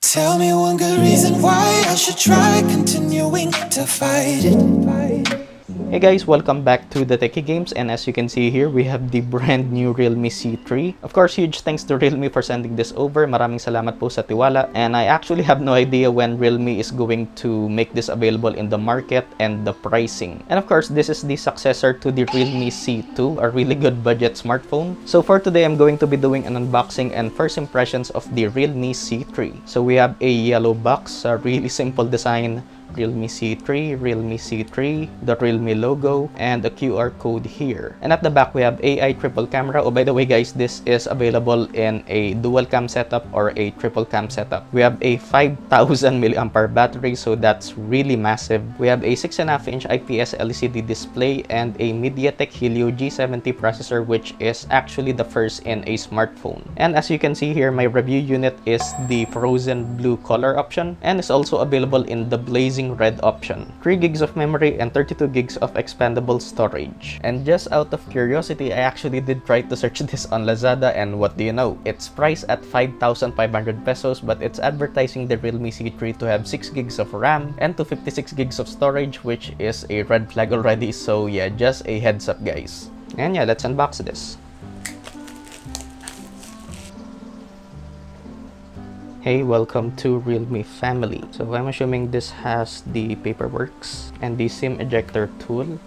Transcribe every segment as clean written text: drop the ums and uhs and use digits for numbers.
Tell me one good reason why I should try continuing to fight it. Hey guys, welcome back to the Techie Games, and as you can see here, we have the brand new Realme C3. Of course, huge thanks to Realme for sending this over. Maraming salamat po sa tiwala, and I actually have no idea when Realme is going to make this available in the market and the pricing. And of course, this is the successor to the Realme C2, a really good budget smartphone. So for today, I'm going to be doing an unboxing and first impressions of the Realme C3. So we have a yellow box, a really simple design. Realme C3, the Realme logo, and a QR code here. And at the back, we have AI triple camera. Oh, by the way, guys, this is available in a dual cam setup or a triple cam setup. We have a 5000 mAh battery, so that's really massive. We have a 6.5-inch IPS LCD display and a MediaTek Helio G70 processor, which is actually the first in a smartphone. And as you can see here, my review unit is the frozen blue color option, and is also available in the blazing red option. 3 gigs of memory and 32 gigs of expandable storage. And just out of curiosity, I actually did try to search this on Lazada, and what do you know? It's priced at 5,500 pesos, but it's advertising the Realme C3 to have 6 gigs of RAM and 256 gigs of storage, which is a red flag already. So yeah, just a heads up, guys. And yeah, let's unbox this. Hey, welcome to Realme family. So I'm assuming this has the paperworks and the SIM ejector tool.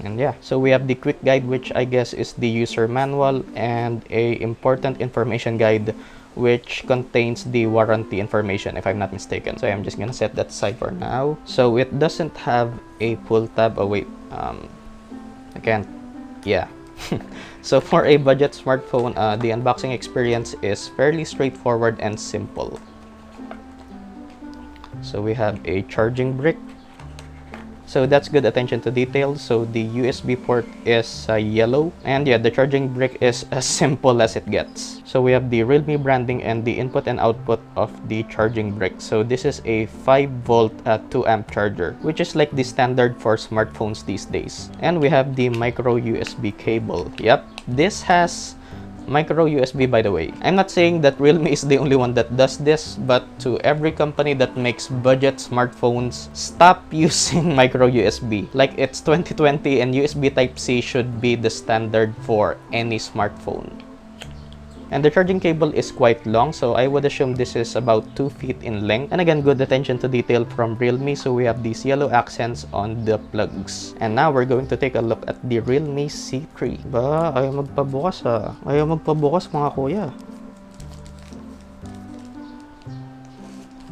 And yeah, so we have the quick guide, which I guess is the user manual, and a important information guide which contains the warranty information, if I'm not mistaken. So I'm just gonna set that aside for now. So it doesn't have a pull tab. Oh wait, I can't. Yeah. So for a budget smartphone, the unboxing experience is fairly straightforward and simple. So we have a charging brick. So that's good attention to detail. So the USB port is yellow, and yeah, the charging brick is as simple as it gets. So we have the Realme branding and the input and output of the charging brick. So this is a 5-volt 2-amp charger, which is like the standard for smartphones these days. And we have the micro USB cable. Yep, this has micro USB, by the way. I'm not saying that Realme is the only one that does this, but to every company that makes budget smartphones, stop using micro USB. Like, it's 2020 and USB Type-C should be the standard for any smartphone. And the charging cable is quite long, so I would assume this is about 2 feet in length. And again, good attention to detail from Realme. So we have these yellow accents on the plugs. And now we're going to take a look at the Realme C3. Ba, ayaw magpabukas ha. Ayaw magpabukas mga kuya.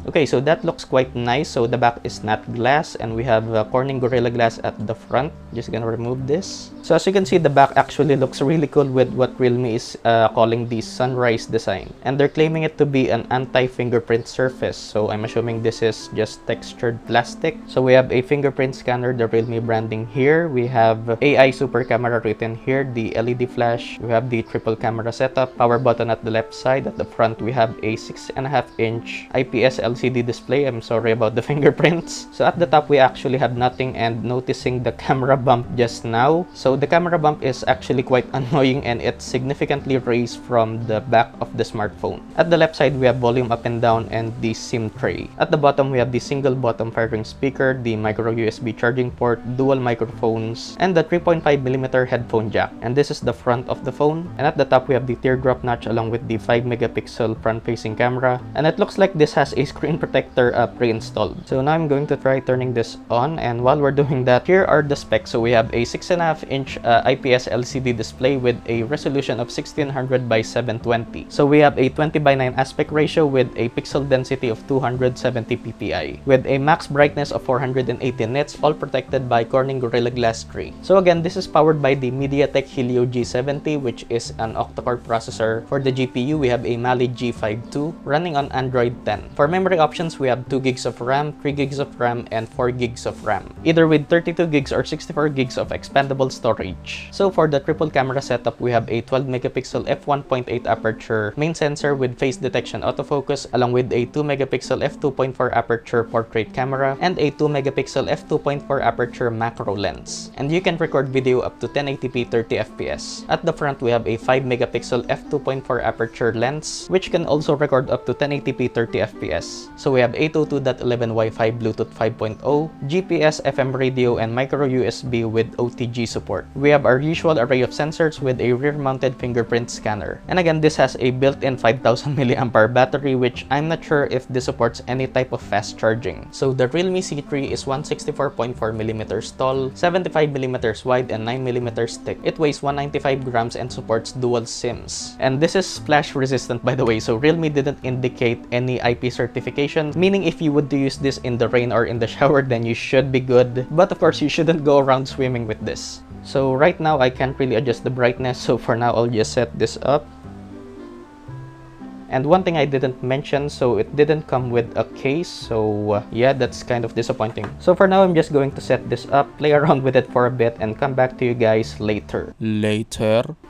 Okay, so that looks quite nice. So the back is matte glass, and we have Corning Gorilla Glass at the front. Just gonna remove this. So as you can see, the back actually looks really cool with what Realme is calling the sunrise design. And they're claiming it to be an anti-fingerprint surface. So I'm assuming this is just textured plastic. So we have a fingerprint scanner, the Realme branding here. We have AI super camera written here, the LED flash. We have the triple camera setup, power button at the left side. At the front, we have a 6.5-inch IPS LCD display. I'm sorry about the fingerprints. So at the top, we actually have nothing, and noticing the camera bump just now. So the camera bump is actually quite annoying, and it's significantly raised from the back of the smartphone. At the left side, we have volume up and down and the SIM tray. At the bottom, we have the single bottom firing speaker, the micro USB charging port, dual microphones, and the 3.5mm headphone jack. And this is the front of the phone. And at the top, we have the teardrop notch along with the 5-megapixel front-facing camera. And it looks like this has a screen protector pre-installed. So now I'm going to try turning this on, and while we're doing that, here are the specs. So we have a 6.5-inch IPS LCD display with a resolution of 1600 by 720. So we have a 20:9 aspect ratio with a pixel density of 270 ppi with a max brightness of 480 nits, all protected by Corning Gorilla Glass 3. So again, this is powered by the MediaTek Helio G70, which is an octa-core processor. For the GPU, we have a Mali G52 running on Android 10. For memory options, we have 2 gigs of RAM, 3 gigs of RAM, and 4 gigs of RAM, either with 32 gigs or 64 gigs of expandable storage. storage. So for the triple camera setup, we have a 12 megapixel f1.8 aperture main sensor with face detection autofocus, along with a 2 megapixel f2.4 aperture portrait camera and a 2 megapixel f2.4 aperture macro lens. And you can record video up to 1080p 30 fps. At the front, we have a 5 megapixel f2.4 aperture lens, which can also record up to 1080p 30 fps. So we have 802.11 Wi-Fi, Bluetooth 5.0, GPS, FM radio, and micro USB with OTG support. We have our usual array of sensors with a rear-mounted fingerprint scanner. And again, this has a built-in 5000 mAh battery, which I'm not sure if this supports any type of fast charging. So the Realme C3 is 164.4mm tall, 75mm wide, and 9mm thick. It weighs 195 grams and supports dual SIMs. And this is splash resistant, by the way, so Realme didn't indicate any IP certification, meaning if you would to use this in the rain or in the shower, then you should be good. But of course, you shouldn't go around swimming with this. So right now, I can't really adjust the brightness, so for now, I'll just set this up. And one thing I didn't mention, so it didn't come with a case, so yeah, that's kind of disappointing. So for now, I'm just going to set this up, play around with it for a bit, and come back to you guys later.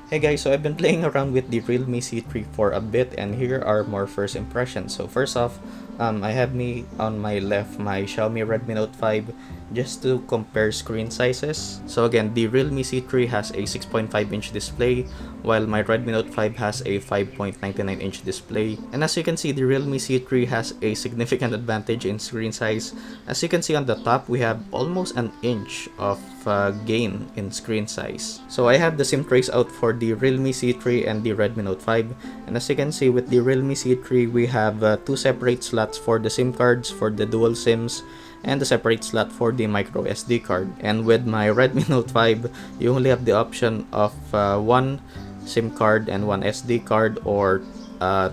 Hey guys, so I've been playing around with the Realme C3 for a bit, and here are more first impressions. So first off, I have me on my left my Xiaomi Redmi Note 5 just to compare screen sizes. So again, the Realme C3 has a 6.5-inch display, while my Redmi Note 5 has a 5.99-inch display. And as you can see, the Realme C3 has a significant advantage in screen size. As you can see on the top, we have almost an inch of gain in screen size. So I have the SIM trays out for the Realme C3 and the Redmi Note 5. And as you can see, with the Realme C3, we have two separate slots for the SIM cards for the dual SIMs, and a separate slot for the micro SD card. And with my Redmi Note 5, you only have the option of one SIM card and one SD card, or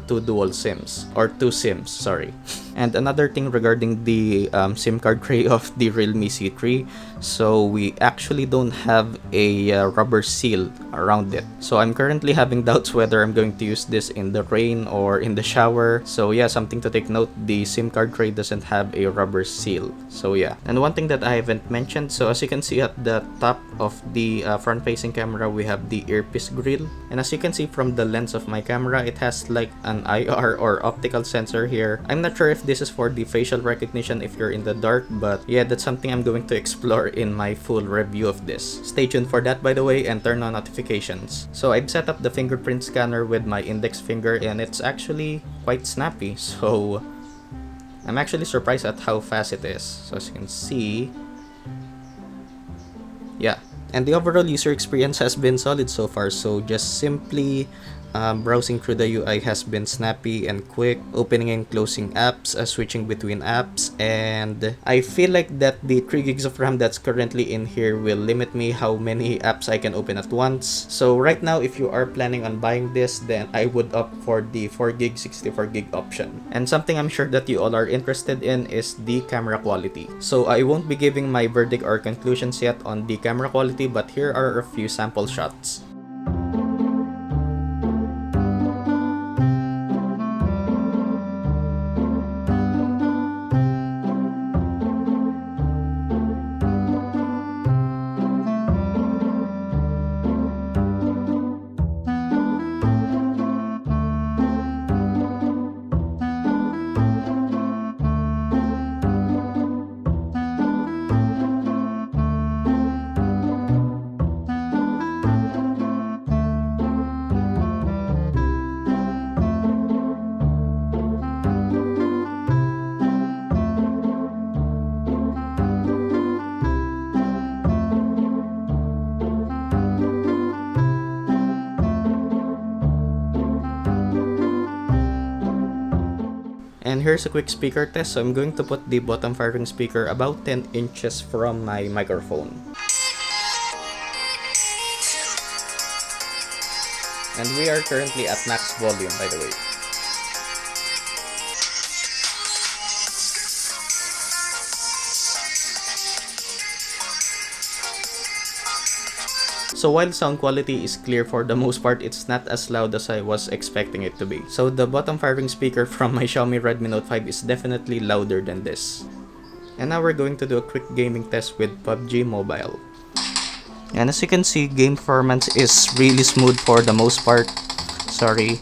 two dual SIMs, or two SIMs, sorry. And another thing regarding the SIM card tray of the Realme C3, so we actually don't have a rubber seal around it. So I'm currently having doubts whether I'm going to use this in the rain or in the shower. So yeah, something to take note, the SIM card tray doesn't have a rubber seal. So yeah. And one thing that I haven't mentioned, so as you can see at the top of the front-facing camera, we have the earpiece grill. And as you can see from the lens of my camera, it has like an IR or optical sensor here. I'm not sure if this is for the facial recognition if you're in the dark, but yeah, that's something I'm going to explore in my full review of this. Stay tuned for that, by the way, and turn on notifications. So I've set up the fingerprint scanner with my index finger, and it's actually quite snappy, so I'm actually surprised at how fast it is. So as you can see, yeah. And the overall user experience has been solid so far, so just simply browsing through the UI has been snappy and quick, opening and closing apps, switching between apps, and I feel like that the 3 gigs of RAM that's currently in here will limit me how many apps I can open at once. So right now, if you are planning on buying this, then I would opt for the 4 gig 64 gig option. And something I'm sure that you all are interested in is the camera quality. So I won't be giving my verdict or conclusions yet on the camera quality, but here are a few sample shots. And here's a quick speaker test. So I'm going to put the bottom firing speaker about 10 inches from my microphone. And we are currently at max volume, by the way. So while sound quality is clear for the most part, it's not as loud as I was expecting it to be. So the bottom firing speaker from my Xiaomi Redmi Note 5 is definitely louder than this. And now we're going to do a quick gaming test with PUBG Mobile. And as you can see, game performance is really smooth for the most part. Sorry.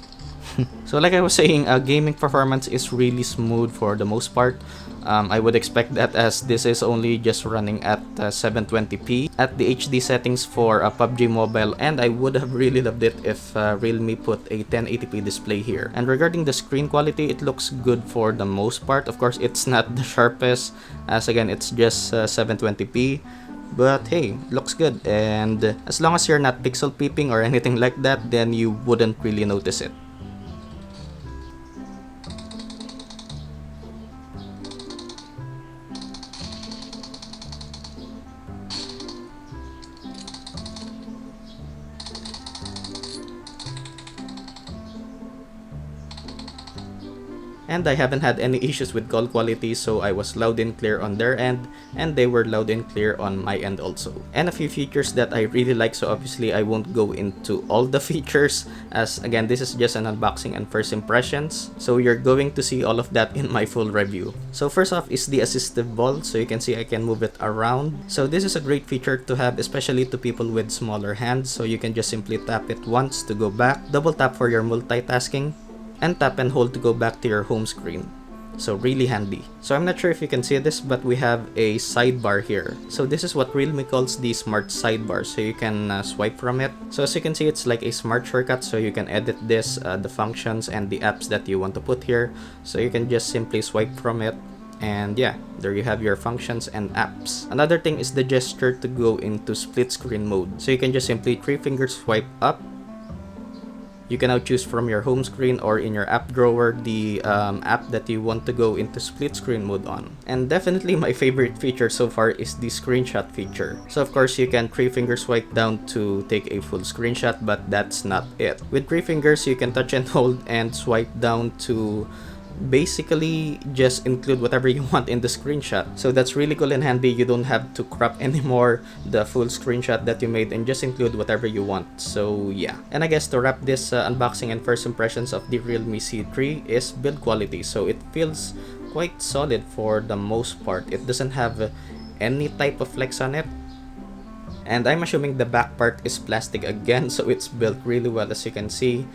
So like I was saying, gaming performance is really smooth for the most part. I would expect that, as this is only just running at 720p at the HD settings for PUBG Mobile, and I would have really loved it if Realme put a 1080p display here. And regarding the screen quality, it looks good for the most part. Of course, it's not the sharpest, as again, it's just 720p. But hey, looks good, and as long as you're not pixel peeping or anything like that, then you wouldn't really notice it. And I haven't had any issues with call quality, so I was loud and clear on their end, and they were loud and clear on my end also. And a few features that I really like, so obviously I won't go into all the features, as again, this is just an unboxing and first impressions, so you're going to see all of that in my full review. So first off is the assistive ball, so you can see I can move it around. So this is a great feature to have, especially to people with smaller hands, so you can just simply tap it once to go back, double tap for your multitasking, and tap and hold to go back to your home screen. So really handy. So I'm not sure if you can see this, but we have a sidebar here. So this is what Realme calls the smart sidebar, so you can swipe from it. So as you can see, it's like a smart shortcut, so you can edit this, the functions and the apps that you want to put here. So you can just simply swipe from it, and yeah, there you have your functions and apps. Another thing is the gesture to go into split screen mode. So you can just simply 3-finger swipe up. You can now choose from your home screen or in your app drawer the app that you want to go into split screen mode on. And definitely my favorite feature so far is the screenshot feature. So of course you can 3-finger swipe down to take a full screenshot, but that's not it. With 3 fingers you can touch and hold and swipe down to basically just include whatever you want in the screenshot. So that's really cool and handy. You don't have to crop anymore the full screenshot that you made and just include whatever you want. So yeah. And I guess to wrap this unboxing and first impressions of the Realme C3 is build quality. So it feels quite solid for the most part. It doesn't have any type of flex on it. And I'm assuming the back part is plastic again, so it's built really well, as you can see.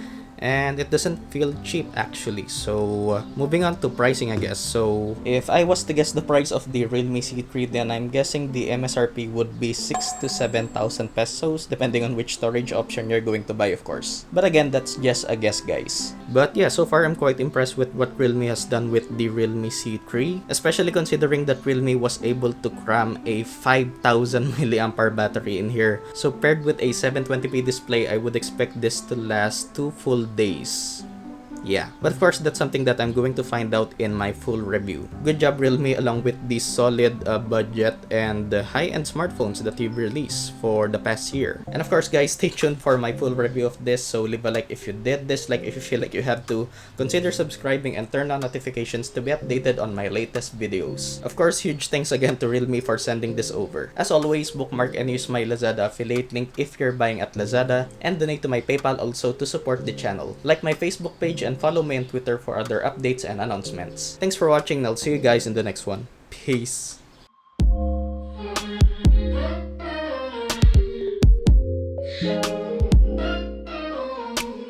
And it doesn't feel cheap actually. So moving on to pricing, I guess. So if I was to guess the price of the Realme C3, then I'm guessing the MSRP would be 6,000 to 7,000 pesos, depending on which storage option you're going to buy, of course. But again, that's just a guess, guys. But yeah, so far I'm quite impressed with what Realme has done with the Realme C3, especially considering that Realme was able to cram a 5,000 mAh battery in here. So paired with a 720p display, I would expect this to last 2 full days. Yeah, but of course that's something that I'm going to find out in my full review. Good job Realme, along with the solid budget and high-end smartphones that you've released for the past year. And of course guys, stay tuned for my full review of this, so leave a like if you did, dislike if you feel like you have to, consider subscribing and turn on notifications to be updated on my latest videos. Of course, huge thanks again to Realme for sending this over. As always, bookmark and use my Lazada affiliate link if you're buying at Lazada, and donate to my PayPal also to support the channel. Like my Facebook page and follow me on Twitter for other updates and announcements. Thanks for watching, and I'll see you guys in the next one. Peace.